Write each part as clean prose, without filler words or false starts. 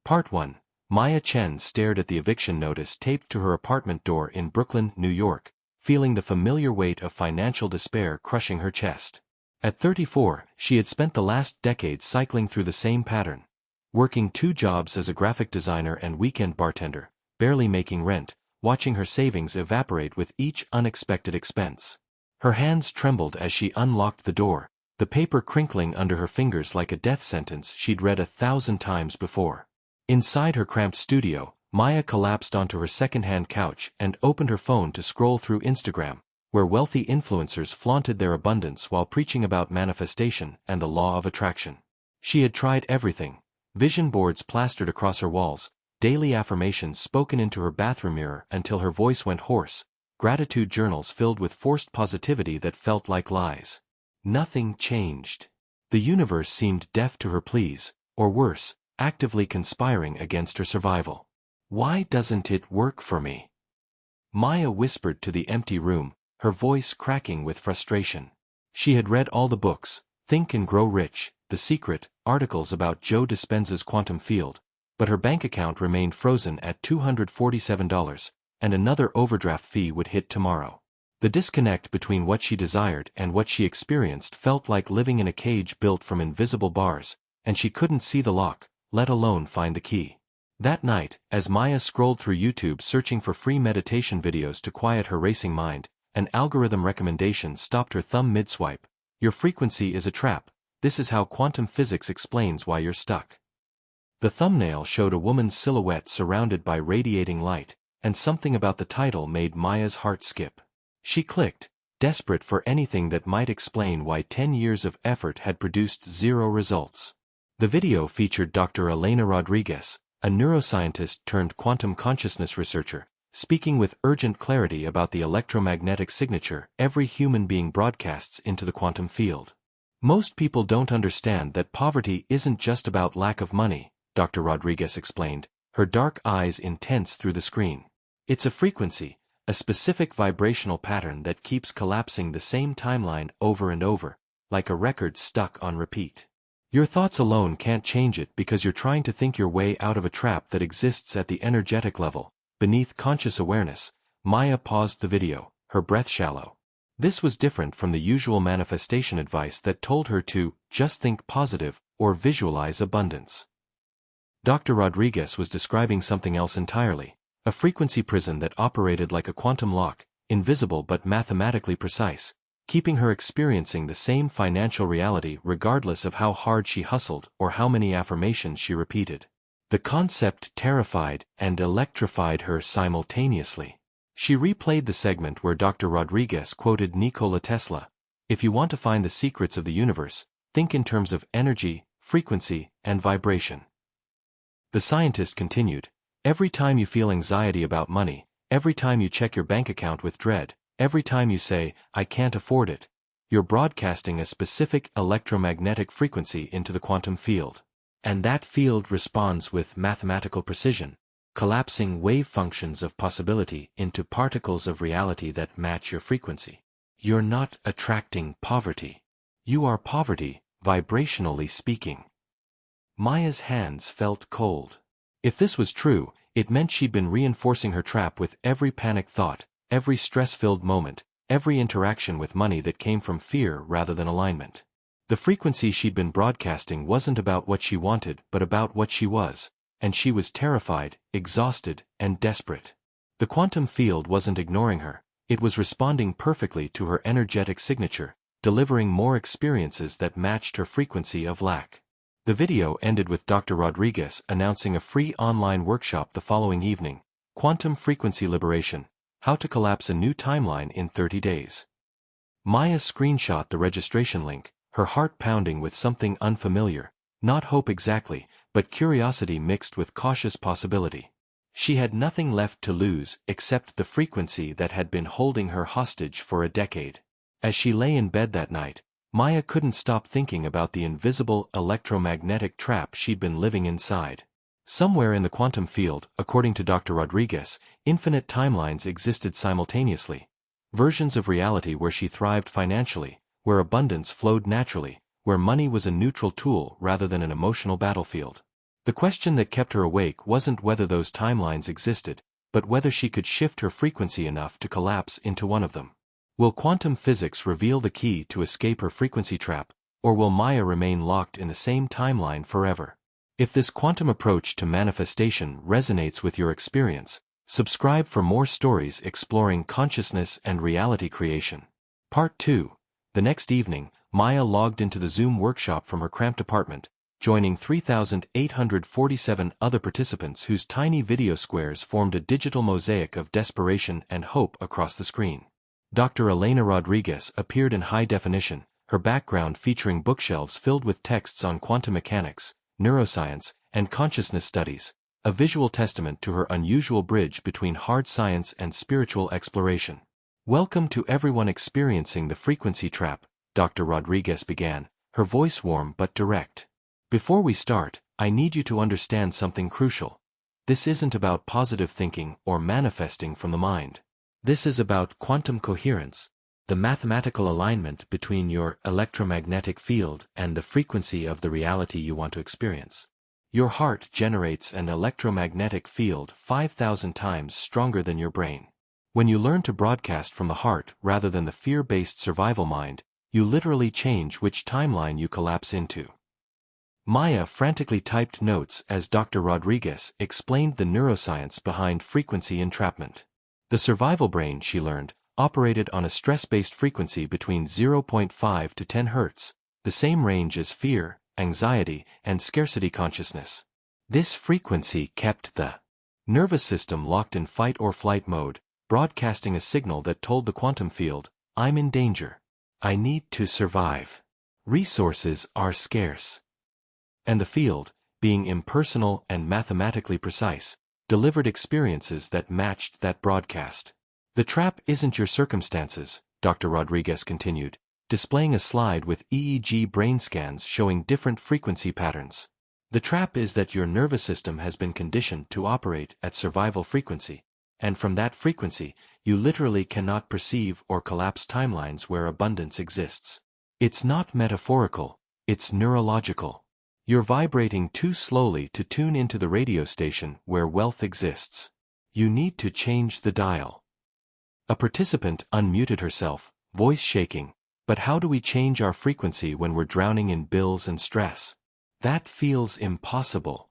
Part 1. Maya Chen stared at the eviction notice taped to her apartment door in Brooklyn, New York, feeling the familiar weight of financial despair crushing her chest. At 34, she had spent the last decade cycling through the same pattern. Working 2 jobs as a graphic designer and weekend bartender, barely making rent, watching her savings evaporate with each unexpected expense. Her hands trembled as she unlocked the door, the paper crinkling under her fingers like a death sentence she'd read 1,000 times before. Inside her cramped studio, Maya collapsed onto her second-hand couch and opened her phone to scroll through Instagram, where wealthy influencers flaunted their abundance while preaching about manifestation and the law of attraction. She had tried everything: vision boards plastered across her walls, daily affirmations spoken into her bathroom mirror until her voice went hoarse, gratitude journals filled with forced positivity that felt like lies. Nothing changed. The universe seemed deaf to her pleas, or worse, actively conspiring against her survival. "Why doesn't it work for me?" Maya whispered to the empty room, her voice cracking with frustration. She had read all the books: Think and Grow Rich, The Secret, articles about Joe Dispenza's quantum field, but her bank account remained frozen at $247, and another overdraft fee would hit tomorrow. The disconnect between what she desired and what she experienced felt like living in a cage built from invisible bars, and she couldn't see the lock, let alone find the key. That night, as Maya scrolled through YouTube searching for free meditation videos to quiet her racing mind, an algorithm recommendation stopped her thumb mid-swipe. "Your frequency is a trap. This is how quantum physics explains why you're stuck." The thumbnail showed a woman's silhouette surrounded by radiating light, and something about the title made Maya's heart skip. She clicked, desperate for anything that might explain why 10 years of effort had produced 0 results. The video featured Dr. Elena Rodriguez, a neuroscientist turned quantum consciousness researcher, speaking with urgent clarity about the electromagnetic signature every human being broadcasts into the quantum field. "Most people don't understand that poverty isn't just about lack of money," Dr. Rodriguez explained, her dark eyes intense through the screen. "It's a frequency, a specific vibrational pattern that keeps collapsing the same timeline over and over, like a record stuck on repeat. Your thoughts alone can't change it because you're trying to think your way out of a trap that exists at the energetic level, beneath conscious awareness." Maya paused the video, her breath shallow. This was different from the usual manifestation advice that told her to just think positive or visualize abundance. Dr. Rodriguez was describing something else entirely: a frequency prison that operated like a quantum lock, invisible but mathematically precise, keeping her experiencing the same financial reality regardless of how hard she hustled or how many affirmations she repeated. The concept terrified and electrified her simultaneously. She replayed the segment where Dr. Rodriguez quoted Nikola Tesla: "If you want to find the secrets of the universe, think in terms of energy, frequency, and vibration." The scientist continued: "Every time you feel anxiety about money, every time you check your bank account with dread, every time you say, 'I can't afford it,' you're broadcasting a specific electromagnetic frequency into the quantum field. And that field responds with mathematical precision, collapsing wave functions of possibility into particles of reality that match your frequency. You're not attracting poverty. You are poverty, vibrationally speaking." Maya's hands felt cold. If this was true, it meant she'd been reinforcing her trap with every panicked thought, every stress-filled moment, every interaction with money that came from fear rather than alignment. The frequency she'd been broadcasting wasn't about what she wanted but about what she was, and she was terrified, exhausted, and desperate. The quantum field wasn't ignoring her, it was responding perfectly to her energetic signature, delivering more experiences that matched her frequency of lack. The video ended with Dr. Rodriguez announcing a free online workshop the following evening: Quantum Frequency Liberation, How to Collapse a New Timeline in 30 Days. Maya screenshot the registration link, her heart pounding with something unfamiliar, not hope exactly, but curiosity mixed with cautious possibility. She had nothing left to lose except the frequency that had been holding her hostage for a decade. As she lay in bed that night, Maya couldn't stop thinking about the invisible electromagnetic trap she'd been living inside. Somewhere in the quantum field, according to Dr. Rodriguez, infinite timelines existed simultaneously. Versions of reality where she thrived financially, where abundance flowed naturally, where money was a neutral tool rather than an emotional battlefield. The question that kept her awake wasn't whether those timelines existed, but whether she could shift her frequency enough to collapse into one of them. Will quantum physics reveal the key to escape her frequency trap, or will Maya remain locked in the same timeline forever? If this quantum approach to manifestation resonates with your experience, subscribe for more stories exploring consciousness and reality creation. Part 2. The next evening, Maya logged into the Zoom workshop from her cramped apartment, joining 3,847 other participants whose tiny video squares formed a digital mosaic of desperation and hope across the screen. Dr. Elena Rodriguez appeared in high definition, her background featuring bookshelves filled with texts on quantum mechanics, neuroscience, and consciousness studies, a visual testament to her unusual bridge between hard science and spiritual exploration. Welcome to everyone experiencing the frequency trap, Dr. Rodriguez began, her voice warm but direct. Before we start, I need you to understand something crucial. This isn't about positive thinking or manifesting from the mind. This is about quantum coherence, the mathematical alignment between your electromagnetic field and the frequency of the reality you want to experience. Your heart generates an electromagnetic field 5,000 times stronger than your brain. When you learn to broadcast from the heart rather than the fear-based survival mind, you literally change which timeline you collapse into. Maya frantically typed notes as Dr. Rodriguez explained the neuroscience behind frequency entrapment. The survival brain, she learned, operated on a stress-based frequency between 0.5 to 10 Hz, the same range as fear, anxiety, and scarcity consciousness. This frequency kept the nervous system locked in fight or flight mode, broadcasting a signal that told the quantum field, "I'm in danger. I need to survive. Resources are scarce." And the field, being impersonal and mathematically precise, delivered experiences that matched that broadcast. The trap isn't your circumstances, Dr. Rodriguez continued, displaying a slide with EEG brain scans showing different frequency patterns. The trap is that your nervous system has been conditioned to operate at survival frequency, and from that frequency, you literally cannot perceive or collapse timelines where abundance exists. It's not metaphorical, it's neurological. You're vibrating too slowly to tune into the radio station where wealth exists. You need to change the dial. A participant unmuted herself, voice shaking. But how do we change our frequency when we're drowning in bills and stress? That feels impossible.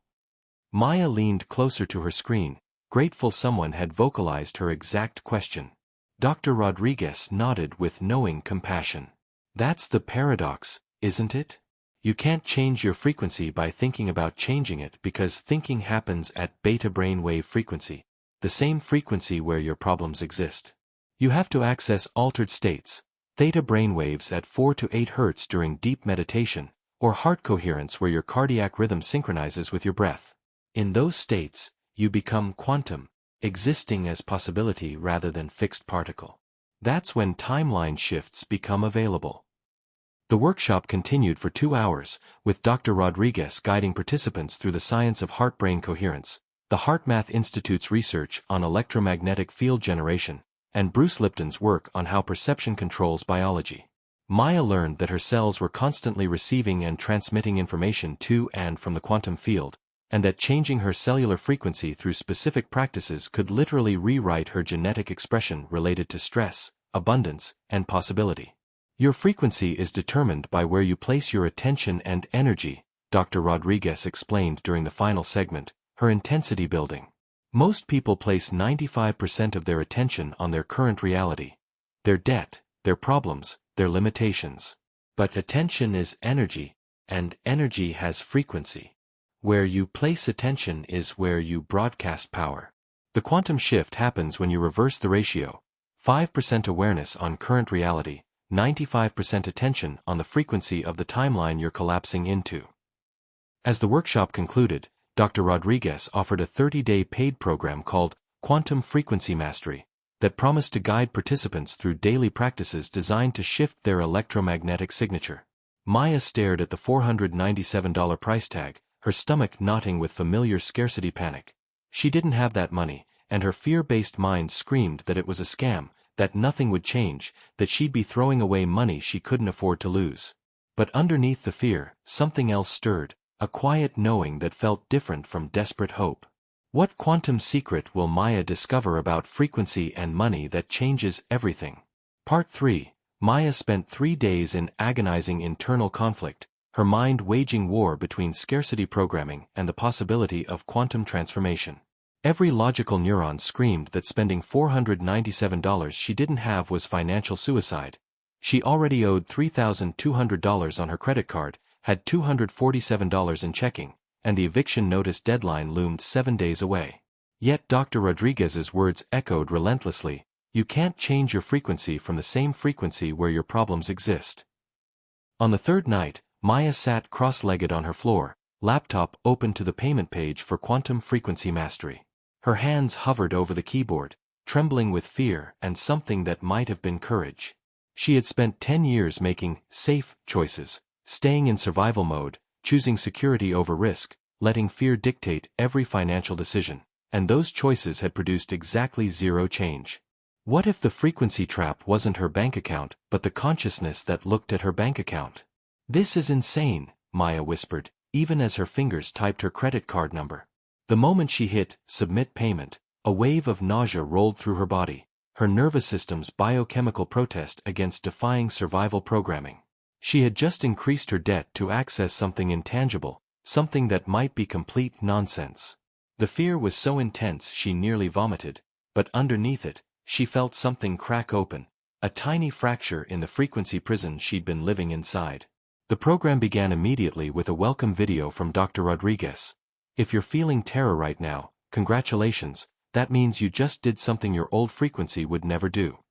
Maya leaned closer to her screen, grateful someone had vocalized her exact question. Dr. Rodriguez nodded with knowing compassion. That's the paradox, isn't it? You can't change your frequency by thinking about changing it because thinking happens at beta brainwave frequency, the same frequency where your problems exist. You have to access altered states, theta brainwaves at 4 to 8 Hz during deep meditation, or heart coherence where your cardiac rhythm synchronizes with your breath. In those states, you become quantum, existing as possibility rather than fixed particle. That's when timeline shifts become available. The workshop continued for 2 hours, with Dr. Rodriguez guiding participants through the science of heart-brain coherence, the HeartMath Institute's research on electromagnetic field generation, and Bruce Lipton's work on how perception controls biology. Maya learned that her cells were constantly receiving and transmitting information to and from the quantum field, and that changing her cellular frequency through specific practices could literally rewrite her genetic expression related to stress, abundance, and possibility. Your frequency is determined by where you place your attention and energy, Dr. Rodriguez explained during the final segment, her intensity building. Most people place 95% of their attention on their current reality, their debt, their problems, their limitations. But attention is energy, and energy has frequency. Where you place attention is where you broadcast power. The quantum shift happens when you reverse the ratio, 5% awareness on current reality, 95% attention on the frequency of the timeline you're collapsing into. As the workshop concluded, Dr. Rodriguez offered a 30-day paid program called Quantum Frequency Mastery that promised to guide participants through daily practices designed to shift their electromagnetic signature. Maya stared at the $497 price tag, her stomach knotting with familiar scarcity panic. She didn't have that money, and her fear-based mind screamed that it was a scam, that nothing would change, that she'd be throwing away money she couldn't afford to lose. But underneath the fear, something else stirred, a quiet knowing that felt different from desperate hope. What quantum secret will Maya discover about frequency and money that changes everything? Part 3. Maya spent 3 days in agonizing internal conflict, her mind waging war between scarcity programming and the possibility of quantum transformation. Every logical neuron screamed that spending $497 she didn't have was financial suicide. She already owed $3,200 on her credit card, had $247 in checking, and the eviction notice deadline loomed 7 days away. Yet Dr. Rodriguez's words echoed relentlessly, "You can't change your frequency from the same frequency where your problems exist." On the third night, Maya sat cross-legged on her floor, laptop open to the payment page for quantum frequency mastery. Her hands hovered over the keyboard, trembling with fear and something that might have been courage. She had spent 10 years making safe choices, staying in survival mode, choosing security over risk, letting fear dictate every financial decision, and those choices had produced exactly zero change. What if the frequency trap wasn't her bank account, but the consciousness that looked at her bank account? "This is insane," Maya whispered, even as her fingers typed her credit card number. The moment she hit submit payment, a wave of nausea rolled through her body, her nervous system's biochemical protest against defying survival programming. She had just increased her debt to access something intangible, something that might be complete nonsense. The fear was so intense she nearly vomited, but underneath it, she felt something crack open, a tiny fracture in the frequency prison she'd been living inside. The program began immediately with a welcome video from Dr. Rodriguez. "If you're feeling terror right now, congratulations, that means you just did something your old frequency would never do."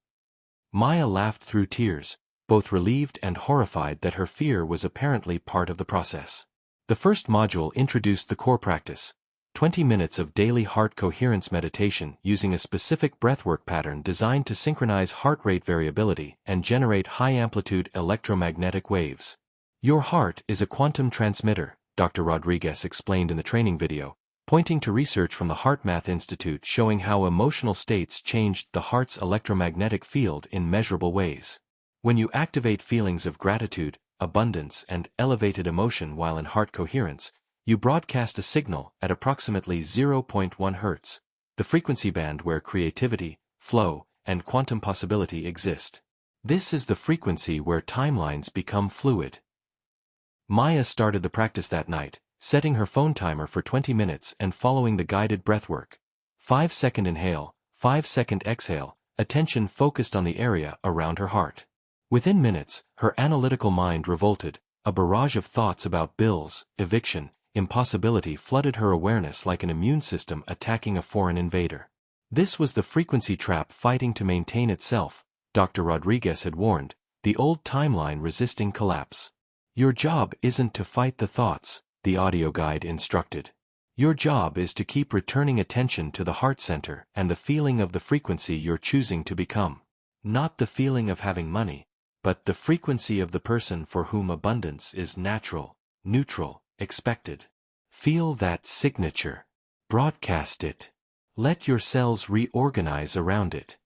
Maya laughed through tears, both relieved and horrified that her fear was apparently part of the process. The first module introduced the core practice, 20 minutes of daily heart coherence meditation using a specific breathwork pattern designed to synchronize heart rate variability and generate high-amplitude electromagnetic waves. "Your heart is a quantum transmitter," Dr. Rodriguez explained in the training video, pointing to research from the HeartMath Institute showing how emotional states changed the heart's electromagnetic field in measurable ways. When you activate feelings of gratitude, abundance, and elevated emotion while in heart coherence, you broadcast a signal at approximately 0.1 Hz, the frequency band where creativity, flow, and quantum possibility exist. This is the frequency where timelines become fluid. Maya started the practice that night, setting her phone timer for 20 minutes and following the guided breathwork. 5-second inhale, 5-second exhale, attention focused on the area around her heart. Within minutes, her analytical mind revolted, a barrage of thoughts about bills, eviction, impossibility flooded her awareness like an immune system attacking a foreign invader. This was the frequency trap fighting to maintain itself, Dr. Rodriguez had warned, the old timeline resisting collapse. "Your job isn't to fight the thoughts," the audio guide instructed. "Your job is to keep returning attention to the heart center and the feeling of the frequency you're choosing to become. Not the feeling of having money, but the frequency of the person for whom abundance is natural, neutral, expected. Feel that signature. Broadcast it. Let your cells reorganize around it."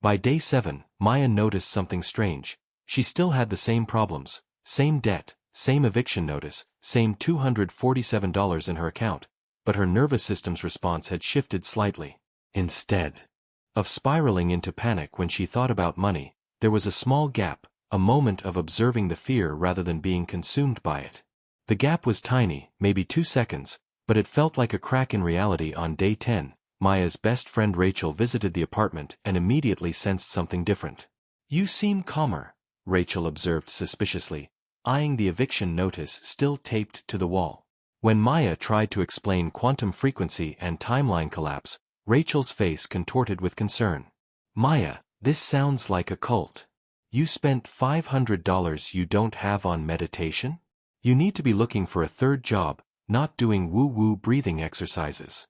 By day 7, Maya noticed something strange. She still had the same problems, same debt, same eviction notice, same $247 in her account, but her nervous system's response had shifted slightly. Instead of spiraling into panic when she thought about money, there was a small gap, a moment of observing the fear rather than being consumed by it. The gap was tiny, maybe 2 seconds, but it felt like a crack in reality. On day 10, Maya's best friend Rachel visited the apartment and immediately sensed something different. "You seem calmer," Rachel observed suspiciously, eyeing the eviction notice still taped to the wall. When Maya tried to explain quantum frequency and timeline collapse, Rachel's face contorted with concern. "Maya, this sounds like a cult. You spent $500 you don't have on meditation? You need to be looking for a third job, not doing woo-woo breathing exercises."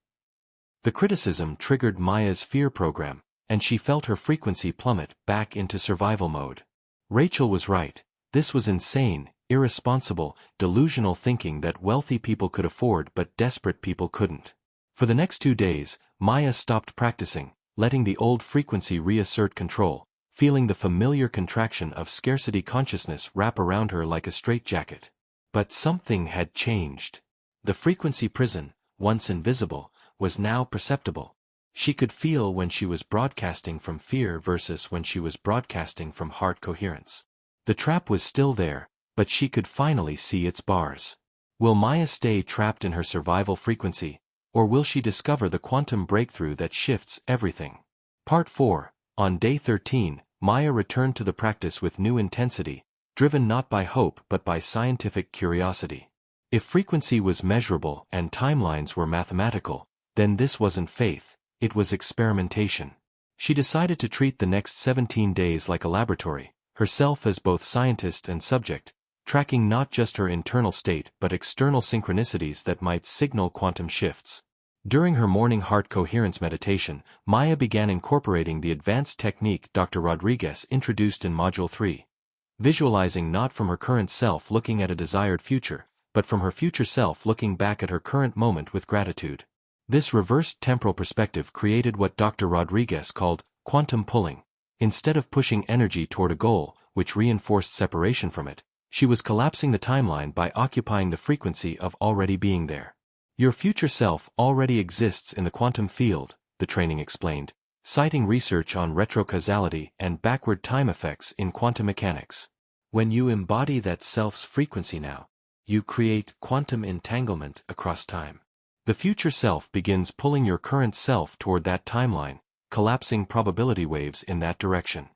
The criticism triggered Maya's fear program, and she felt her frequency plummet back into survival mode. Rachel was right. This was insane, irresponsible, delusional thinking that wealthy people could afford but desperate people couldn't. For the next 2 days, Maya stopped practicing, letting the old frequency reassert control, feeling the familiar contraction of scarcity consciousness wrap around her like a straitjacket. But something had changed. The frequency prison, once invisible, was now perceptible. She could feel when she was broadcasting from fear versus when she was broadcasting from heart coherence. The trap was still there, but she could finally see its bars. Will Maya stay trapped in her survival frequency, or will she discover the quantum breakthrough that shifts everything? Part 4. On day 13, Maya returned to the practice with new intensity, driven not by hope but by scientific curiosity. If frequency was measurable and timelines were mathematical, then this wasn't faith, it was experimentation. She decided to treat the next 17 days like a laboratory, herself as both scientist and subject, tracking not just her internal state but external synchronicities that might signal quantum shifts. During her morning heart coherence meditation, Maya began incorporating the advanced technique Dr. Rodriguez introduced in Module 3. Visualizing not from her current self looking at a desired future, but from her future self looking back at her current moment with gratitude. This reversed temporal perspective created what Dr. Rodriguez called quantum pulling. Instead of pushing energy toward a goal, which reinforced separation from it, she was collapsing the timeline by occupying the frequency of already being there. Your future self already exists in the quantum field, the training explained, citing research on retrocausality and backward time effects in quantum mechanics. When you embody that self's frequency now, you create quantum entanglement across time. The future self begins pulling your current self toward that timeline, collapsing probability waves in that direction.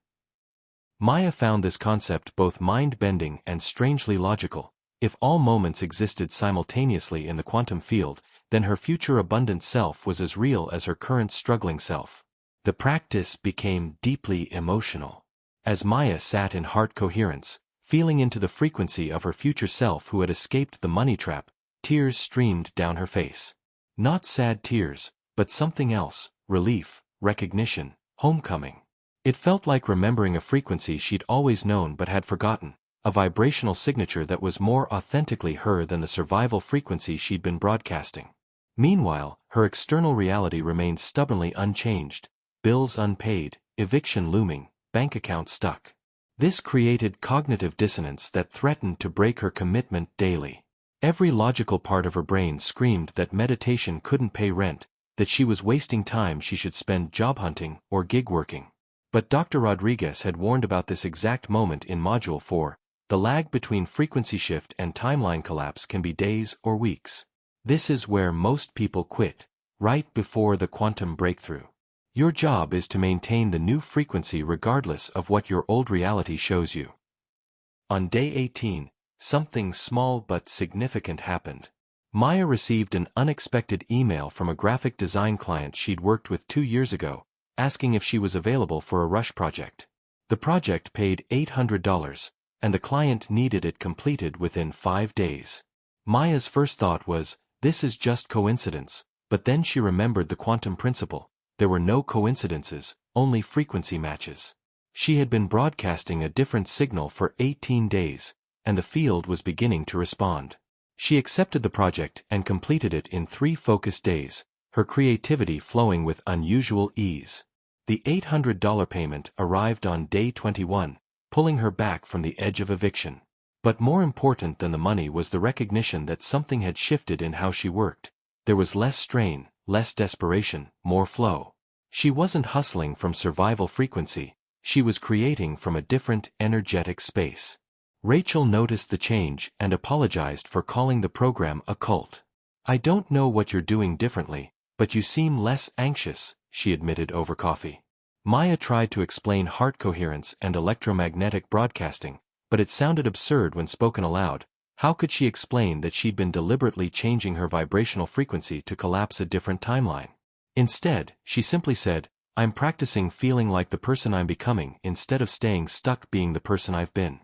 Maya found this concept both mind-bending and strangely logical. If all moments existed simultaneously in the quantum field, then her future abundant self was as real as her current struggling self. The practice became deeply emotional. As Maya sat in heart coherence, feeling into the frequency of her future self who had escaped the money trap, tears streamed down her face. Not sad tears, but something else, relief, recognition, homecoming. It felt like remembering a frequency she'd always known but had forgotten, a vibrational signature that was more authentically her than the survival frequency she'd been broadcasting. Meanwhile, her external reality remained stubbornly unchanged, bills unpaid, eviction looming, bank account stuck. This created cognitive dissonance that threatened to break her commitment daily. Every logical part of her brain screamed that meditation couldn't pay rent, that she was wasting time she should spend job hunting or gig working. But Dr. Rodriguez had warned about this exact moment in Module 4. The lag between frequency shift and timeline collapse can be days or weeks. This is where most people quit, right before the quantum breakthrough. Your job is to maintain the new frequency regardless of what your old reality shows you. On day 18, something small but significant happened. Maya received an unexpected email from a graphic design client she'd worked with 2 years ago, asking if she was available for a rush project. The project paid $800, and the client needed it completed within 5 days. Maya's first thought was, this is just coincidence, but then she remembered the quantum principle. There were no coincidences, only frequency matches. She had been broadcasting a different signal for 18 days, and the field was beginning to respond. She accepted the project and completed it in 3 focused days, her creativity flowing with unusual ease. The $800 payment arrived on day 21, pulling her back from the edge of eviction. But more important than the money was the recognition that something had shifted in how she worked. There was less strain, less desperation, more flow. She wasn't hustling from survival frequency, she was creating from a different energetic space. Rachel noticed the change and apologized for calling the program a cult. I don't know what you're doing differently, but you seem less anxious, she admitted over coffee. Maya tried to explain heart coherence and electromagnetic broadcasting, but it sounded absurd when spoken aloud. How could she explain that she'd been deliberately changing her vibrational frequency to collapse a different timeline? Instead, she simply said, I'm practicing feeling like the person I'm becoming instead of staying stuck being the person I've been.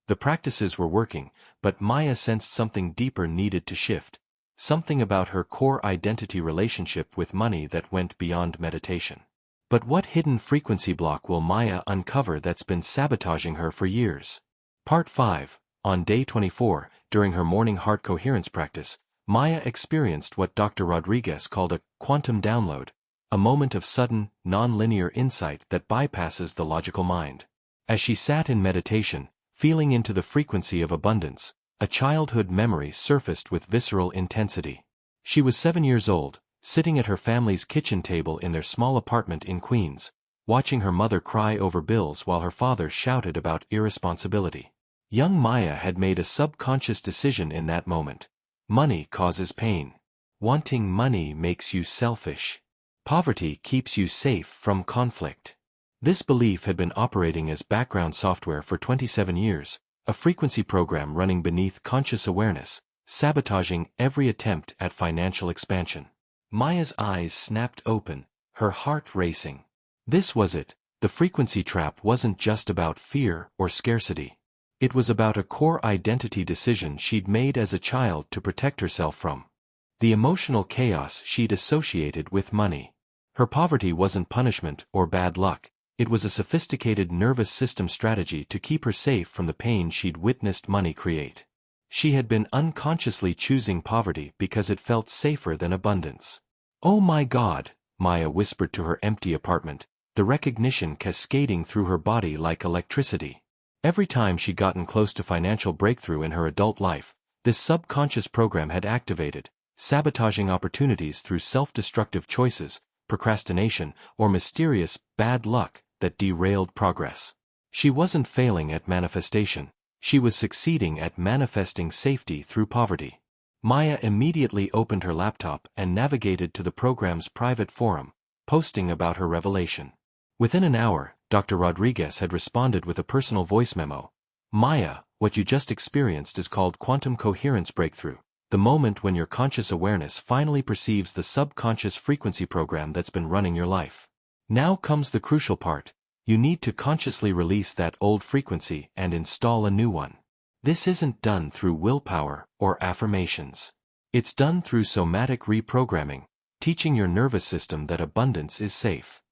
The practices were working, but Maya sensed something deeper needed to shift, something about her core identity relationship with money that went beyond meditation. But what hidden frequency block will Maya uncover that's been sabotaging her for years? Part 5. On day 24, during her morning heart coherence practice, Maya experienced what Dr. Rodriguez called a quantum download, a moment of sudden, non-linear insight that bypasses the logical mind. As she sat in meditation, feeling into the frequency of abundance, A childhood memory surfaced with visceral intensity. She was 7 years old, sitting at her family's kitchen table in their small apartment in Queens, watching her mother cry over bills while her father shouted about irresponsibility. Young Maya had made a subconscious decision in that moment. Money causes pain. Wanting money makes you selfish. Poverty keeps you safe from conflict. This belief had been operating as background software for 27 years, a frequency program running beneath conscious awareness, sabotaging every attempt at financial expansion. Maya's eyes snapped open, her heart racing. This was it. The frequency trap wasn't just about fear or scarcity. It was about a core identity decision she'd made as a child to protect herself from the emotional chaos she'd associated with money. Her poverty wasn't punishment or bad luck. It was a sophisticated nervous system strategy to keep her safe from the pain she'd witnessed money create. She had been unconsciously choosing poverty because it felt safer than abundance. "Oh my God," Maya whispered to her empty apartment, the recognition cascading through her body like electricity. Every time she'd gotten close to financial breakthrough in her adult life, this subconscious program had activated, sabotaging opportunities through self-destructive choices, procrastination, or mysterious bad luck that derailed progress. She wasn't failing at manifestation. She was succeeding at manifesting safety through poverty. Maya immediately opened her laptop and navigated to the program's private forum, posting about her revelation. Within an hour, Dr. Rodriguez had responded with a personal voice memo. "Maya, what you just experienced is called quantum coherence breakthrough, the moment when your conscious awareness finally perceives the subconscious frequency program that's been running your life. Now comes the crucial part. You need to consciously release that old frequency and install a new one. This isn't done through willpower or affirmations. It's done through somatic reprogramming, teaching your nervous system that abundance is safe."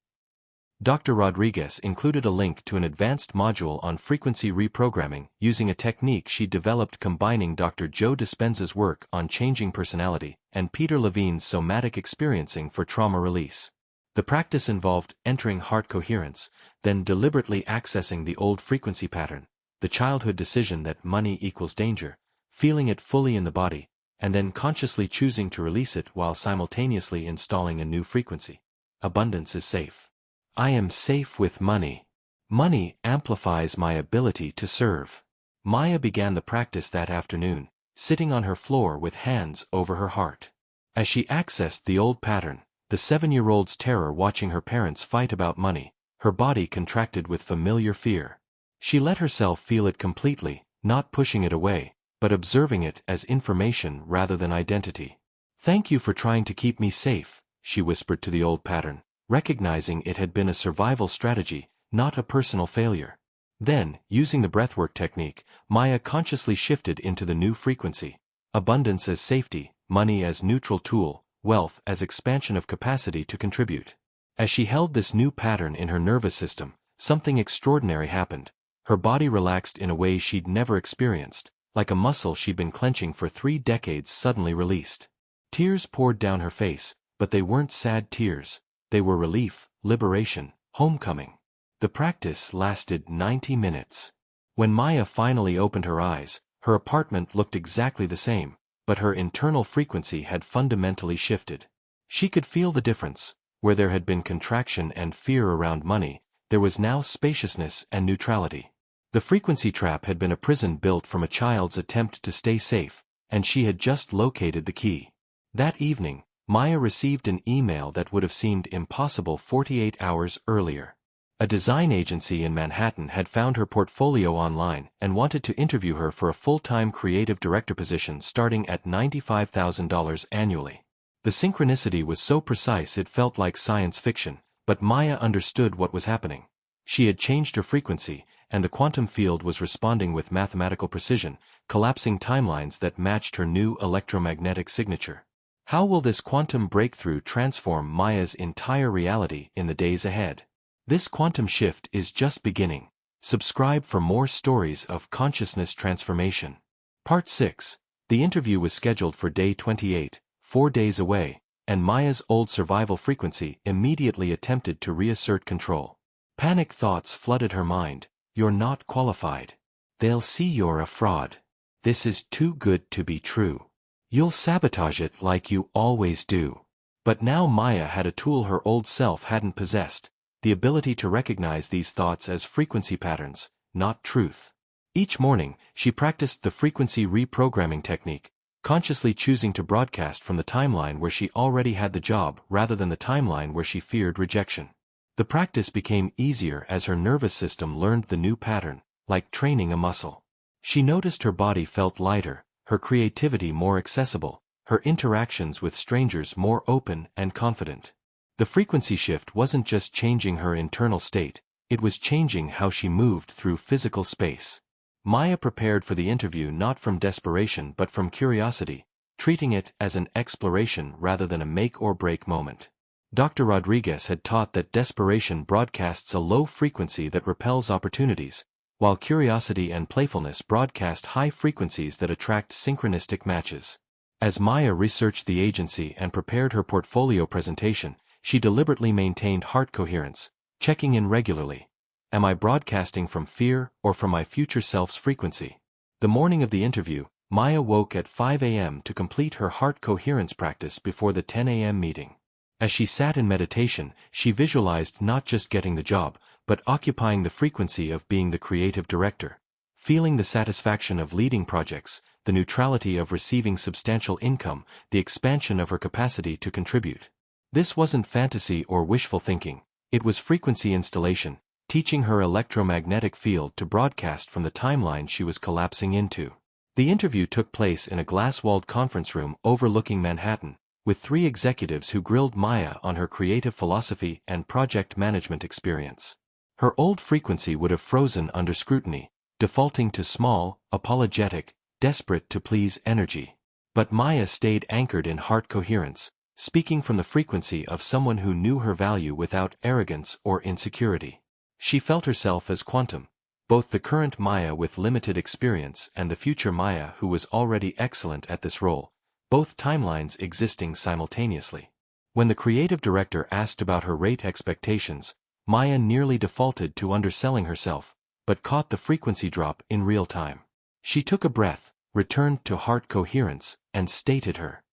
Dr. Rodriguez included a link to an advanced module on frequency reprogramming using a technique she developed combining Dr. Joe Dispenza's work on changing personality and Peter Levine's somatic experiencing for trauma release. The practice involved entering heart coherence, then deliberately accessing the old frequency pattern, the childhood decision that money equals danger, feeling it fully in the body, and then consciously choosing to release it while simultaneously installing a new frequency. Abundance is safe. I am safe with money. Money amplifies my ability to serve. Maya began the practice that afternoon, sitting on her floor with hands over her heart. As she accessed the old pattern, the 7-year-old's terror watching her parents fight about money, her body contracted with familiar fear. She let herself feel it completely, not pushing it away, but observing it as information rather than identity. "Thank you for trying to keep me safe," she whispered to the old pattern, recognizing it had been a survival strategy, not a personal failure. Then, using the breathwork technique, Maya consciously shifted into the new frequency. Abundance as safety, money as neutral tool, wealth as expansion of capacity to contribute. As she held this new pattern in her nervous system, something extraordinary happened. Her body relaxed in a way she'd never experienced, like a muscle she'd been clenching for 3 decades suddenly released. Tears poured down her face, but they weren't sad tears. They were relief, liberation, homecoming. The practice lasted 90 minutes. When Maya finally opened her eyes, her apartment looked exactly the same, but her internal frequency had fundamentally shifted. She could feel the difference. Where there had been contraction and fear around money, there was now spaciousness and neutrality. The frequency trap had been a prison built from a child's attempt to stay safe, and she had just located the key. That evening, Maya received an email that would have seemed impossible 48 hours earlier. A design agency in Manhattan had found her portfolio online and wanted to interview her for a full-time creative director position starting at $95,000 annually. The synchronicity was so precise it felt like science fiction, but Maya understood what was happening. She had changed her frequency, and the quantum field was responding with mathematical precision, collapsing timelines that matched her new electromagnetic signature. How will this quantum breakthrough transform Maya's entire reality in the days ahead? This quantum shift is just beginning. Subscribe for more stories of consciousness transformation. Part 6. The interview was scheduled for day 28, 4 days away, and Maya's old survival frequency immediately attempted to reassert control. Panic thoughts flooded her mind. You're not qualified. They'll see you're a fraud. This is too good to be true. You'll sabotage it like you always do. But now Maya had a tool her old self hadn't possessed, the ability to recognize these thoughts as frequency patterns, not truth. Each morning, she practiced the frequency reprogramming technique, consciously choosing to broadcast from the timeline where she already had the job rather than the timeline where she feared rejection. The practice became easier as her nervous system learned the new pattern, like training a muscle. She noticed her body felt lighter, her creativity more accessible, her interactions with strangers more open and confident. The frequency shift wasn't just changing her internal state, it was changing how she moved through physical space. Maya prepared for the interview not from desperation but from curiosity, treating it as an exploration rather than a make-or-break moment. Dr. Rodriguez had taught that desperation broadcasts a low frequency that repels opportunities, while curiosity and playfulness broadcast high frequencies that attract synchronistic matches. As Maya researched the agency and prepared her portfolio presentation, she deliberately maintained heart coherence, checking in regularly. Am I broadcasting from fear or from my future self's frequency? The morning of the interview, Maya woke at 5 a.m. to complete her heart coherence practice before the 10 a.m. meeting. As she sat in meditation, she visualized not just getting the job, but occupying the frequency of being the creative director, feeling the satisfaction of leading projects, the neutrality of receiving substantial income, the expansion of her capacity to contribute. This wasn't fantasy or wishful thinking, it was frequency installation, teaching her electromagnetic field to broadcast from the timeline she was collapsing into. The interview took place in a glass-walled conference room overlooking Manhattan, with 3 executives who grilled Maya on her creative philosophy and project management experience. Her old frequency would have frozen under scrutiny, defaulting to small, apologetic, desperate to please energy. But Maya stayed anchored in heart coherence, speaking from the frequency of someone who knew her value without arrogance or insecurity. She felt herself as quantum, both the current Maya with limited experience and the future Maya who was already excellent at this role, both timelines existing simultaneously. When the creative director asked about her rate expectations, Maya nearly defaulted to underselling herself, but caught the frequency drop in real time. She took a breath, returned to heart coherence, and stated her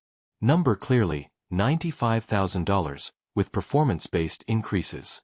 number clearly, $95,000, with performance-based increases.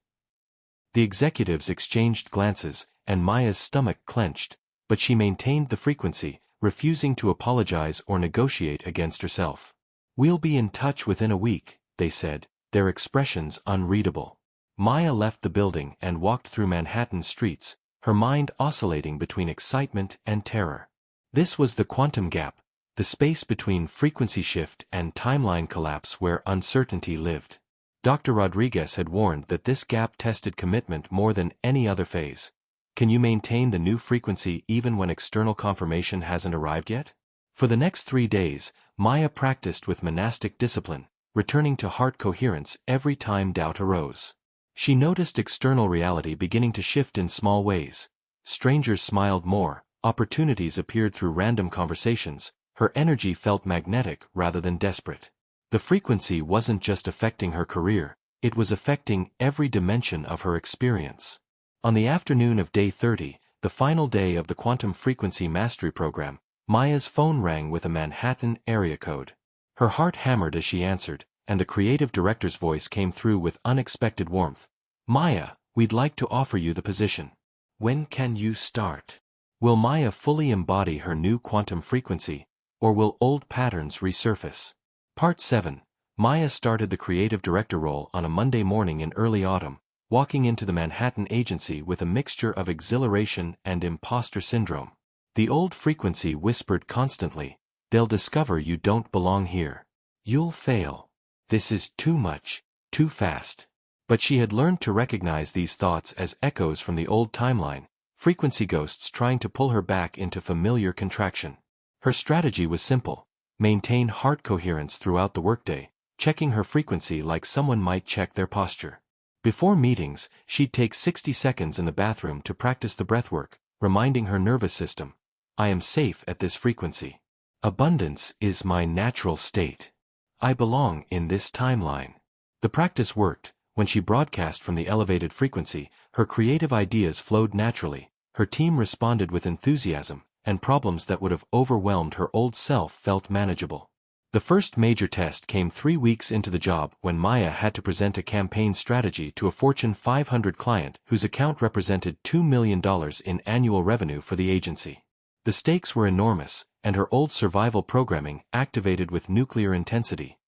The executives exchanged glances, and Maya's stomach clenched, but she maintained the frequency, refusing to apologize or negotiate against herself. We'll be in touch within a week, they said, their expressions unreadable. Maya left the building and walked through Manhattan streets, her mind oscillating between excitement and terror. This was the quantum gap, the space between frequency shift and timeline collapse where uncertainty lived. Dr. Rodriguez had warned that this gap tested commitment more than any other phase. Can you maintain the new frequency even when external confirmation hasn't arrived yet? For the next 3 days, Maya practiced with monastic discipline, returning to heart coherence every time doubt arose. She noticed external reality beginning to shift in small ways. Strangers smiled more, opportunities appeared through random conversations, her energy felt magnetic rather than desperate. The frequency wasn't just affecting her career, it was affecting every dimension of her experience. On the afternoon of day 30, the final day of the Quantum Frequency Mastery Program, Maya's phone rang with a Manhattan area code. Her heart hammered as she answered, and the creative director's voice came through with unexpected warmth. Maya, we'd like to offer you the position. When can you start? Will Maya fully embody her new quantum frequency, or will old patterns resurface? Part 7. Maya started the creative director role on a Monday morning in early autumn, walking into the Manhattan agency with a mixture of exhilaration and imposter syndrome. The old frequency whispered constantly, "They'll discover you don't belong here. You'll fail. This is too much, too fast." But she had learned to recognize these thoughts as echoes from the old timeline, frequency ghosts trying to pull her back into familiar contraction. Her strategy was simple: maintain heart coherence throughout the workday, checking her frequency like someone might check their posture. Before meetings, she'd take 60 seconds in the bathroom to practice the breathwork, reminding her nervous system, "I am safe at this frequency. Abundance is my natural state. I belong in this timeline." The practice worked. When she broadcast from the elevated frequency, her creative ideas flowed naturally, her team responded with enthusiasm, and problems that would have overwhelmed her old self felt manageable. The first major test came 3 weeks into the job when Maya had to present a campaign strategy to a Fortune 500 client whose account represented $2 million in annual revenue for the agency. The stakes were enormous, and her old survival programming activated with nuclear intensity.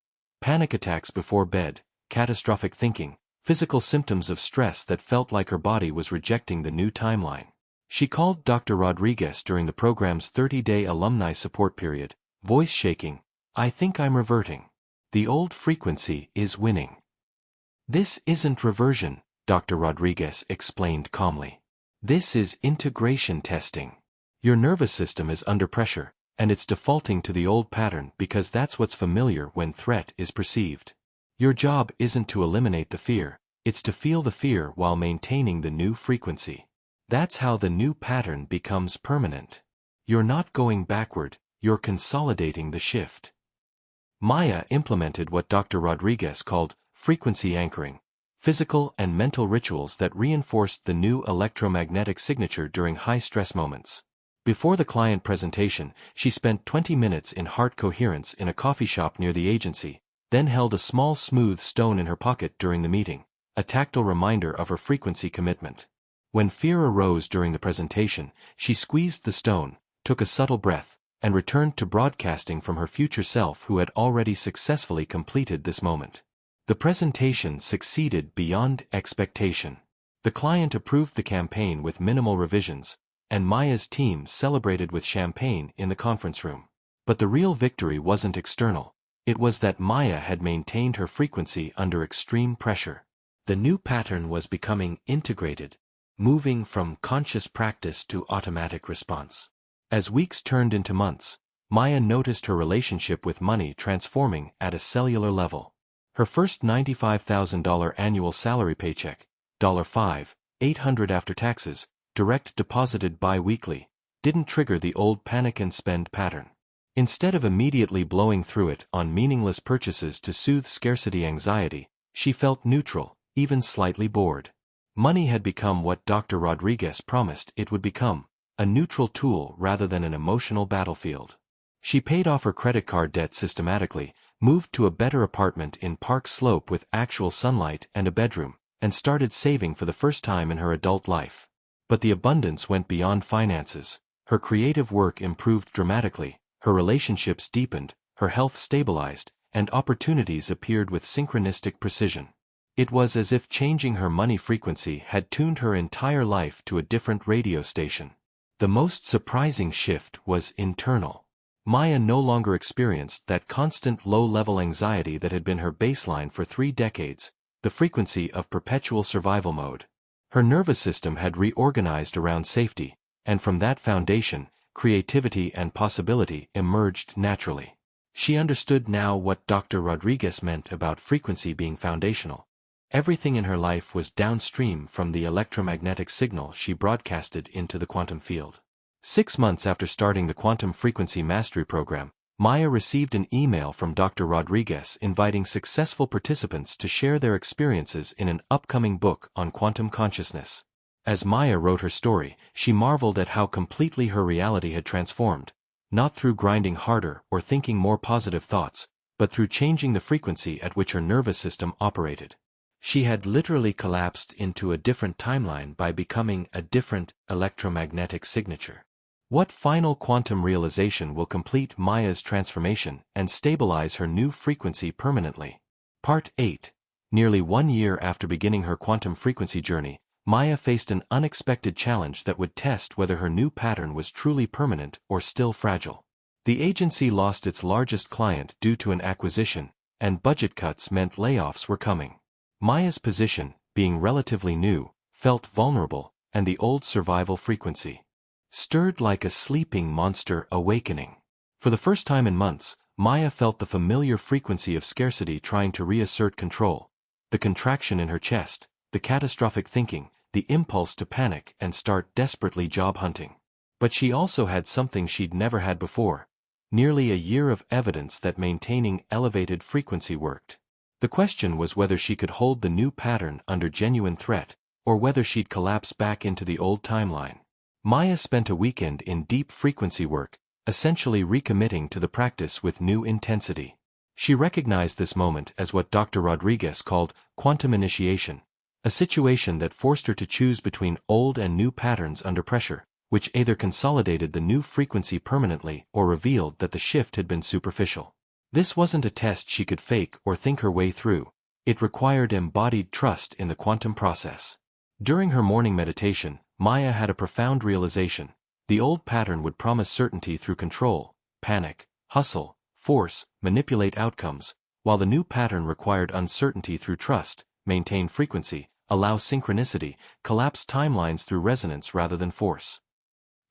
Panic attacks before bed, catastrophic thinking, physical symptoms of stress that felt like her body was rejecting the new timeline. She called Dr. Rodriguez during the program's 30-day alumni support period, voice shaking, "I think I'm reverting. The old frequency is winning." "This isn't reversion," Dr. Rodriguez explained calmly. "This is integration testing. Your nervous system is under pressure, and it's defaulting to the old pattern because that's what's familiar when threat is perceived. Your job isn't to eliminate the fear, it's to feel the fear while maintaining the new frequency. That's how the new pattern becomes permanent. You're not going backward, you're consolidating the shift." Maya implemented what Dr. Rodriguez called frequency anchoring, physical and mental rituals that reinforced the new electromagnetic signature during high-stress moments. Before the client presentation, she spent 20 minutes in heart coherence in a coffee shop near the agency, then held a small smooth stone in her pocket during the meeting, a tactile reminder of her frequency commitment. When fear arose during the presentation, she squeezed the stone, took a subtle breath, and returned to broadcasting from her future self who had already successfully completed this moment. The presentation succeeded beyond expectation. The client approved the campaign with minimal revisions, and Maya's team celebrated with champagne in the conference room. But the real victory wasn't external. It was that Maya had maintained her frequency under extreme pressure. The new pattern was becoming integrated, moving from conscious practice to automatic response. As weeks turned into months, Maya noticed her relationship with money transforming at a cellular level. Her first $95,000 annual salary paycheck, $5,800 after taxes, direct deposited bi-weekly, didn't trigger the old panic and spend pattern. Instead of immediately blowing through it on meaningless purchases to soothe scarcity anxiety, she felt neutral, even slightly bored. Money had become what Dr. Rodriguez promised it would become, a neutral tool rather than an emotional battlefield. She paid off her credit card debt systematically, moved to a better apartment in Park Slope with actual sunlight and a bedroom, and started saving for the first time in her adult life. But the abundance went beyond finances. Her creative work improved dramatically, her relationships deepened, her health stabilized, and opportunities appeared with synchronistic precision. It was as if changing her money frequency had tuned her entire life to a different radio station. The most surprising shift was internal. Maya no longer experienced that constant low-level anxiety that had been her baseline for 3 decades, the frequency of perpetual survival mode. Her nervous system had reorganized around safety, and from that foundation, creativity and possibility emerged naturally. She understood now what Dr. Rodriguez meant about frequency being foundational. Everything in her life was downstream from the electromagnetic signal she broadcasted into the quantum field. 6 months after starting the Quantum Frequency Mastery Program, Maya received an email from Dr. Rodriguez inviting successful participants to share their experiences in an upcoming book on quantum consciousness. As Maya wrote her story, she marveled at how completely her reality had transformed, not through grinding harder or thinking more positive thoughts, but through changing the frequency at which her nervous system operated. She had literally collapsed into a different timeline by becoming a different electromagnetic signature. What final quantum realization will complete Maya's transformation and stabilize her new frequency permanently? Part 8. Nearly 1 year after beginning her quantum frequency journey, Maya faced an unexpected challenge that would test whether her new pattern was truly permanent or still fragile. The agency lost its largest client due to an acquisition, and budget cuts meant layoffs were coming. Maya's position, being relatively new, felt vulnerable, and the old survival frequency stirred like a sleeping monster awakening. For the first time in months, Maya felt the familiar frequency of scarcity trying to reassert control, the contraction in her chest, the catastrophic thinking, the impulse to panic and start desperately job hunting. But she also had something she'd never had before, nearly a year of evidence that maintaining elevated frequency worked. The question was whether she could hold the new pattern under genuine threat, or whether she'd collapse back into the old timeline. Maya spent a weekend in deep frequency work, essentially recommitting to the practice with new intensity. She recognized this moment as what Dr. Rodriguez called quantum initiation, a situation that forced her to choose between old and new patterns under pressure, which either consolidated the new frequency permanently or revealed that the shift had been superficial. This wasn't a test she could fake or think her way through. It required embodied trust in the quantum process. During her morning meditation, Maya had a profound realization. The old pattern would promise certainty through control, panic, hustle, force, manipulate outcomes, while the new pattern required uncertainty through trust, maintain frequency, allow synchronicity, collapse timelines through resonance rather than force.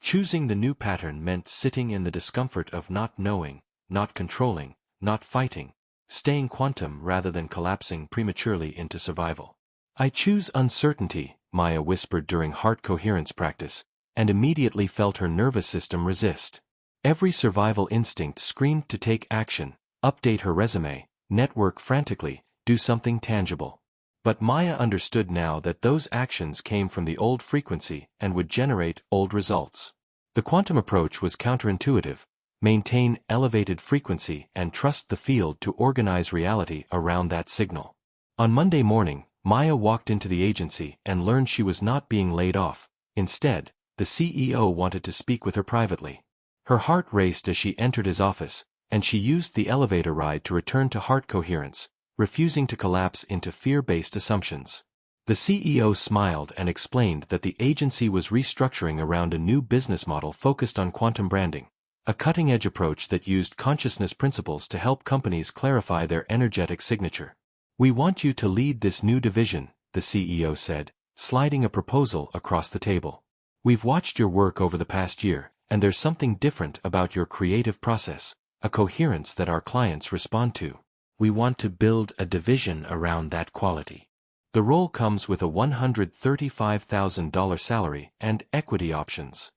Choosing the new pattern meant sitting in the discomfort of not knowing, not controlling, not fighting, staying quantum rather than collapsing prematurely into survival. I choose uncertainty, Maya whispered during heart coherence practice, and immediately felt her nervous system resist. Every survival instinct screamed to take action, update her resume, network frantically, do something tangible. But Maya understood now that those actions came from the old frequency and would generate old results. The quantum approach was counterintuitive: maintain elevated frequency and trust the field to organize reality around that signal. On Monday morning, Maya walked into the agency and learned she was not being laid off. Instead, the CEO wanted to speak with her privately. Her heart raced as she entered his office, and she used the elevator ride to return to heart coherence, refusing to collapse into fear-based assumptions. The CEO smiled and explained that the agency was restructuring around a new business model focused on quantum branding, a cutting-edge approach that used consciousness principles to help companies clarify their energetic signature. "We want you to lead this new division," the CEO said, sliding a proposal across the table. "We've watched your work over the past year, and there's something different about your creative process, a coherence that our clients respond to. We want to build a division around that quality. The role comes with a $135,000 salary and equity options."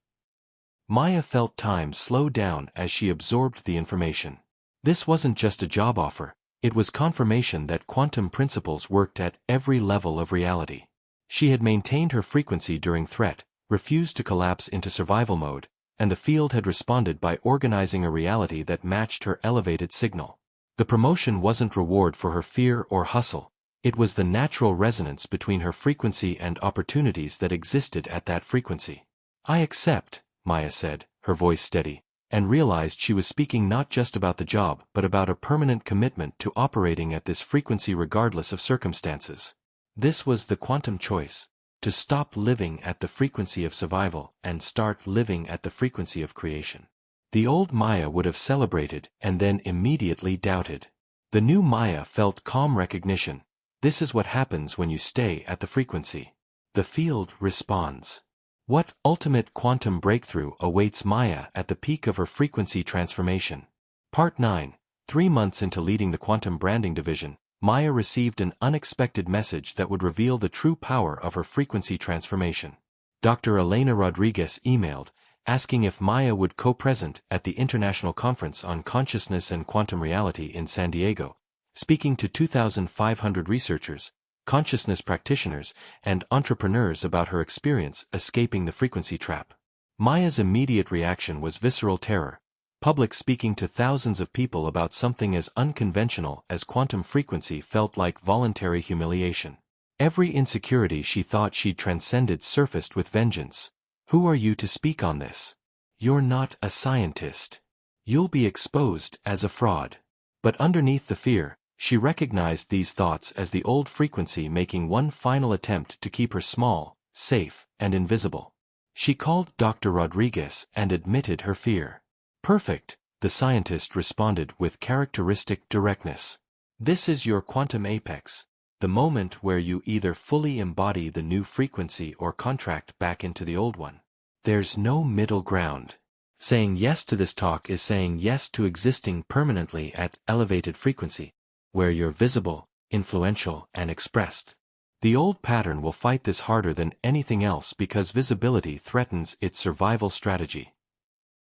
Maya felt time slow down as she absorbed the information. This wasn't just a job offer, it was confirmation that quantum principles worked at every level of reality. She had maintained her frequency during threat, refused to collapse into survival mode, and the field had responded by organizing a reality that matched her elevated signal. The promotion wasn't reward for her fear or hustle, it was the natural resonance between her frequency and opportunities that existed at that frequency. "I accept," Maya said, her voice steady, and realized she was speaking not just about the job but about a permanent commitment to operating at this frequency regardless of circumstances. This was the quantum choice: to stop living at the frequency of survival and start living at the frequency of creation. The old Maya would have celebrated and then immediately doubted. The new Maya felt calm recognition: this is what happens when you stay at the frequency. The field responds. What ultimate quantum breakthrough awaits Maya at the peak of her frequency transformation? Part 9. 3 months into leading the quantum branding division, Maya received an unexpected message that would reveal the true power of her frequency transformation. Dr. Elena Rodriguez emailed, asking if Maya would co-present at the International Conference on Consciousness and Quantum Reality in San Diego, speaking to 2,500 researchers, consciousness practitioners, and entrepreneurs about her experience escaping the frequency trap. Maya's immediate reaction was visceral terror. Public speaking to thousands of people about something as unconventional as quantum frequency felt like voluntary humiliation. Every insecurity she thought she'd transcended surfaced with vengeance. "Who are you to speak on this? You're not a scientist. You'll be exposed as a fraud." But underneath the fear, she recognized these thoughts as the old frequency making one final attempt to keep her small, safe, and invisible. She called Dr. Rodriguez and admitted her fear. "Perfect," the scientist responded with characteristic directness. "This is your quantum apex, the moment where you either fully embody the new frequency or contract back into the old one. There's no middle ground. Saying yes to this talk is saying yes to existing permanently at elevated frequency, where you're visible, influential, and expressed. The old pattern will fight this harder than anything else because visibility threatens its survival strategy."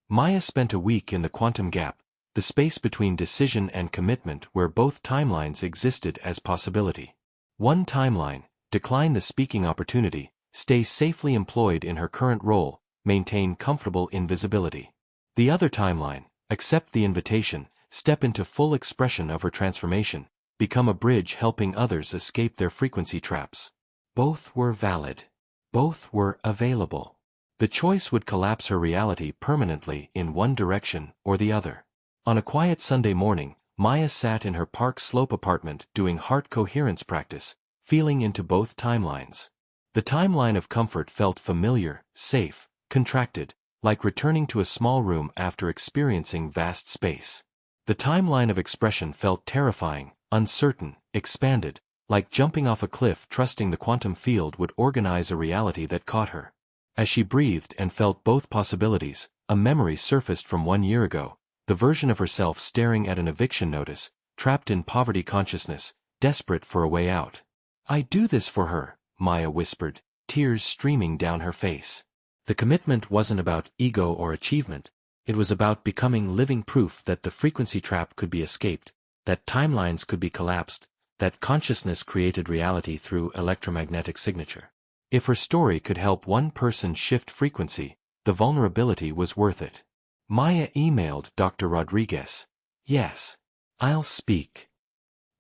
Maya spent a week in the quantum gap, the space between decision and commitment where both timelines existed as possibility. One timeline: decline the speaking opportunity, stay safely employed in her current role, maintain comfortable invisibility. The other timeline, accept the invitation, step into full expression of her transformation, become a bridge helping others escape their frequency traps. Both were valid. Both were available. The choice would collapse her reality permanently in one direction or the other. On a quiet Sunday morning, Maya sat in her Park Slope apartment doing heart coherence practice, feeling into both timelines. The timeline of comfort felt familiar, safe, contracted, like returning to a small room after experiencing vast space. The timeline of expression felt terrifying, uncertain, expanded, like jumping off a cliff trusting the quantum field would organize a reality that caught her. As she breathed and felt both possibilities, a memory surfaced from 1 year ago, the version of herself staring at an eviction notice, trapped in poverty consciousness, desperate for a way out. "I do this for her," Maya whispered, tears streaming down her face. The commitment wasn't about ego or achievement, it was about becoming living proof that the frequency trap could be escaped, that timelines could be collapsed, that consciousness created reality through electromagnetic signature. If her story could help one person shift frequency, the vulnerability was worth it. Maya emailed Dr. Rodriguez. "Yes, I'll speak."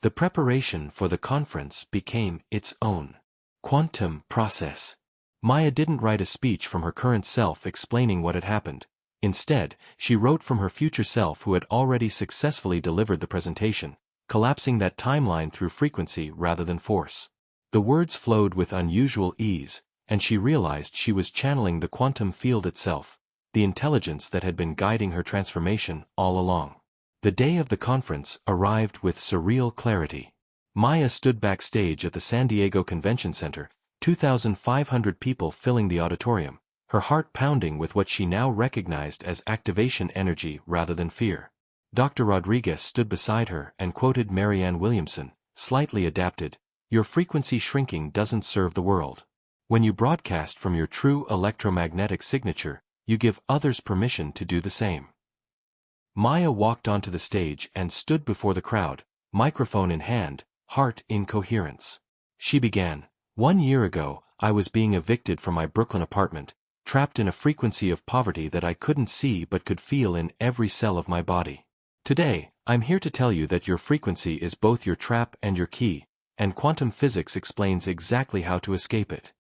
The preparation for the conference became its own quantum process. Maya didn't write a speech from her current self explaining what had happened. Instead, she wrote from her future self who had already successfully delivered the presentation, collapsing that timeline through frequency rather than force. The words flowed with unusual ease, and she realized she was channeling the quantum field itself, the intelligence that had been guiding her transformation all along. The day of the conference arrived with surreal clarity. Maya stood backstage at the San Diego Convention Center, 2,500 people filling the auditorium, her heart pounding with what she now recognized as activation energy rather than fear. Dr. Rodriguez stood beside her and quoted Marianne Williamson, slightly adapted, "Your frequency shrinking doesn't serve the world. When you broadcast from your true electromagnetic signature, you give others permission to do the same." Maya walked onto the stage and stood before the crowd, microphone in hand, heart in coherence. She began, "1 year ago, I was being evicted from my Brooklyn apartment, trapped in a frequency of poverty that I couldn't see but could feel in every cell of my body. Today, I'm here to tell you that your frequency is both your trap and your key, and quantum physics explains exactly how to escape it."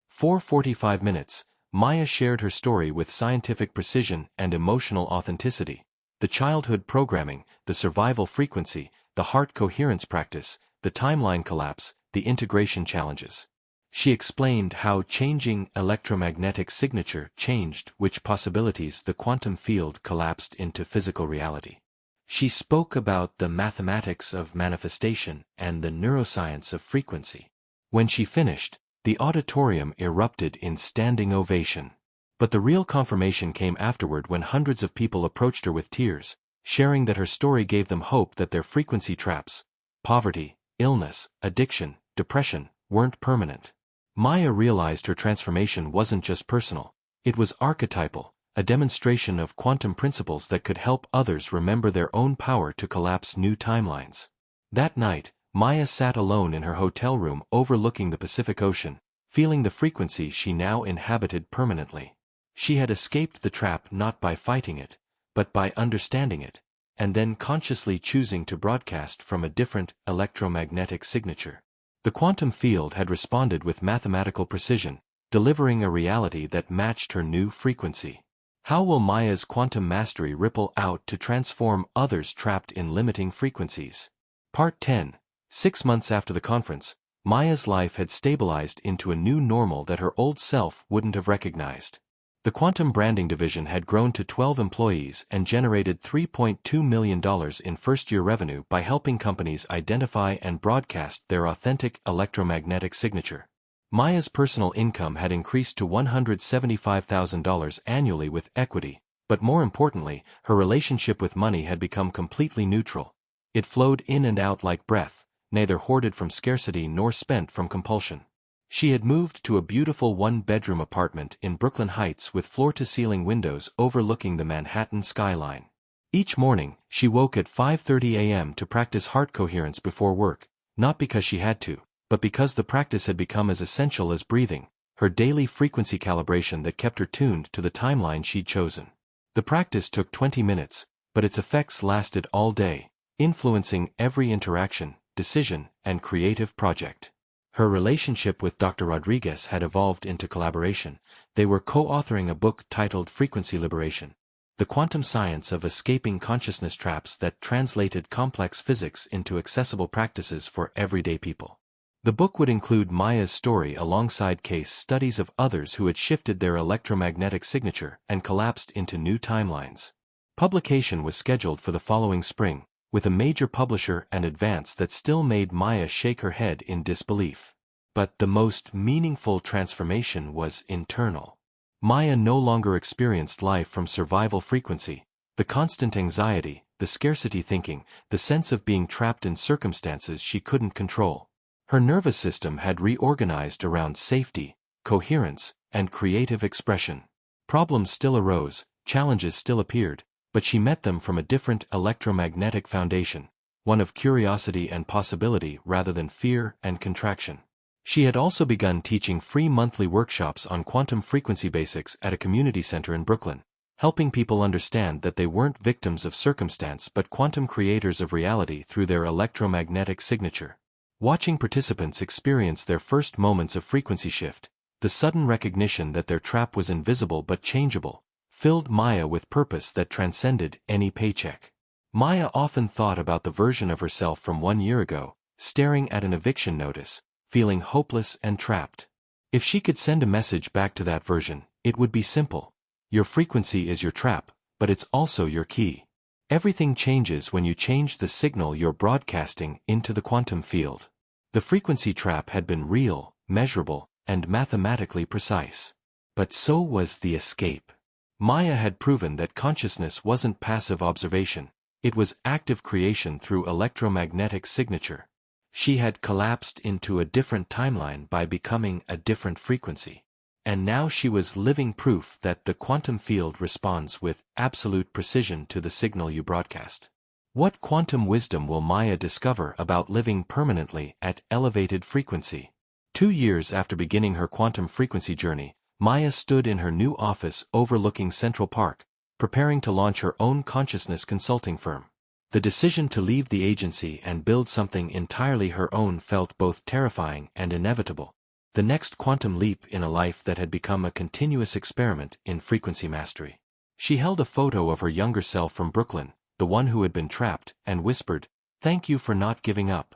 For 45 minutes, Maya shared her story with scientific precision and emotional authenticity. The childhood programming, the survival frequency, the heart coherence practice, the timeline collapse, the integration challenges. She explained how changing electromagnetic signature changed which possibilities the quantum field collapsed into physical reality. She spoke about the mathematics of manifestation and the neuroscience of frequency. When she finished, the auditorium erupted in standing ovation. But the real confirmation came afterward when hundreds of people approached her with tears, sharing that her story gave them hope that their frequency traps, poverty, illness, addiction, depression, weren't permanent. Maya realized her transformation wasn't just personal, it was archetypal, a demonstration of quantum principles that could help others remember their own power to collapse new timelines. That night, Maya sat alone in her hotel room overlooking the Pacific Ocean, feeling the frequency she now inhabited permanently. She had escaped the trap not by fighting it, but by understanding it, and then consciously choosing to broadcast from a different electromagnetic signature. The quantum field had responded with mathematical precision, delivering a reality that matched her new frequency. How will Maya's quantum mastery ripple out to transform others trapped in limiting frequencies? Part 10. 6 months after the conference, Maya's life had stabilized into a new normal that her old self wouldn't have recognized. The quantum branding division had grown to 12 employees and generated $3.2 million in first-year revenue by helping companies identify and broadcast their authentic electromagnetic signature. Maya's personal income had increased to $175,000 annually with equity, but more importantly, her relationship with money had become completely neutral. It flowed in and out like breath, neither hoarded from scarcity nor spent from compulsion. She had moved to a beautiful one-bedroom apartment in Brooklyn Heights with floor-to-ceiling windows overlooking the Manhattan skyline. Each morning, she woke at 5:30 a.m. to practice heart coherence before work, not because she had to, but because the practice had become as essential as breathing. her daily frequency calibration that kept her tuned to the timeline she'd chosen. The practice took 20 minutes, but its effects lasted all day, influencing every interaction, decision, and creative project. Her relationship with Dr. Rodriguez had evolved into collaboration. They were co-authoring a book titled Frequency Liberation, the quantum science of escaping consciousness traps that translated complex physics into accessible practices for everyday people. The book would include Maya's story alongside case studies of others who had shifted their electromagnetic signature and collapsed into new timelines. Publication was scheduled for the following spring, with a major publisher and advance that still made Maya shake her head in disbelief. But the most meaningful transformation was internal. Maya no longer experienced life from survival frequency, the constant anxiety, the scarcity thinking, the sense of being trapped in circumstances she couldn't control. Her nervous system had reorganized around safety, coherence, and creative expression. Problems still arose, challenges still appeared, but she met them from a different electromagnetic foundation, one of curiosity and possibility rather than fear and contraction. She had also begun teaching free monthly workshops on quantum frequency basics at a community center in Brooklyn, helping people understand that they weren't victims of circumstance but quantum creators of reality through their electromagnetic signature. Watching participants experience their first moments of frequency shift, the sudden recognition that their trap was invisible but changeable, filled Maya with purpose that transcended any paycheck. Maya often thought about the version of herself from 1 year ago, staring at an eviction notice, feeling hopeless and trapped. If she could send a message back to that version, it would be simple. Your frequency is your trap, but it's also your key. Everything changes when you change the signal you're broadcasting into the quantum field. The frequency trap had been real, measurable, and mathematically precise. But so was the escape. Maya had proven that consciousness wasn't passive observation, it was active creation through electromagnetic signature. She had collapsed into a different timeline by becoming a different frequency. And now she was living proof that the quantum field responds with absolute precision to the signal you broadcast. What quantum wisdom will Maya discover about living permanently at elevated frequency? 2 years after beginning her quantum frequency journey, Maya stood in her new office overlooking Central Park, preparing to launch her own consciousness consulting firm. The decision to leave the agency and build something entirely her own felt both terrifying and inevitable, the next quantum leap in a life that had become a continuous experiment in frequency mastery. She held a photo of her younger self from Brooklyn, the one who had been trapped, and whispered, "Thank you for not giving up."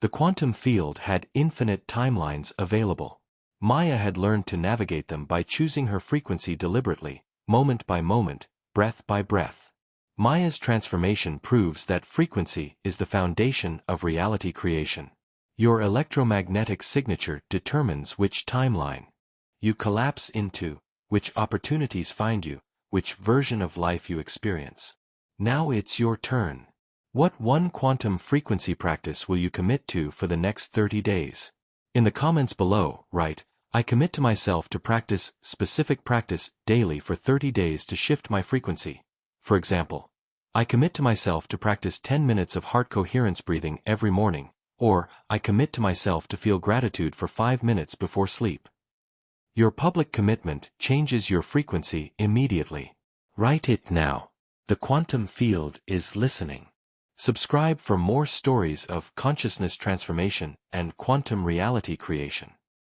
The quantum field had infinite timelines available. Maya had learned to navigate them by choosing her frequency deliberately, moment by moment, breath by breath. Maya's transformation proves that frequency is the foundation of reality creation. Your electromagnetic signature determines which timeline you collapse into, which opportunities find you, which version of life you experience. Now it's your turn. What one quantum frequency practice will you commit to for the next 30 days? In the comments below, write, "I commit to myself to practice specific practice daily for 30 days to shift my frequency." For example, I commit to myself to practice 10 minutes of heart coherence breathing every morning, or I commit to myself to feel gratitude for 5 minutes before sleep. Your public commitment changes your frequency immediately. Write it now. The quantum field is listening. Subscribe for more stories of consciousness transformation and quantum reality creation.